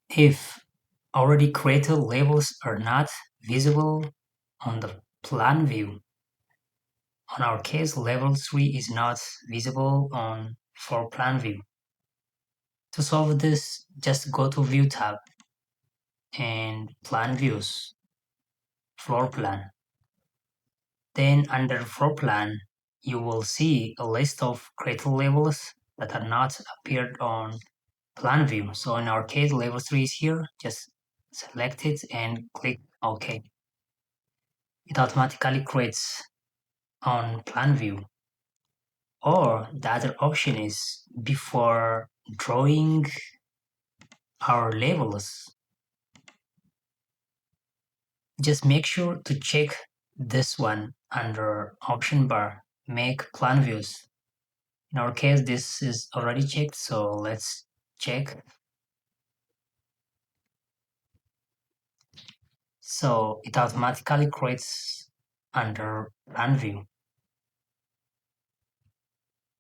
If already created labels are not visible on the plan view, on our case, level 3 is not visible on floor plan view. To solve this, just go to View tab and Plan Views, Floor Plan. Then under Floor Plan, you will see a list of created labels that are not appeared on plan view. So in our case, level 3 is here. Just select it and click OK. It automatically creates on plan view. Or the other option is before drawing our labels, just make sure to check this one under option bar, make plan views. In our case, this is already checked, so let's check. So it automatically creates under plan view.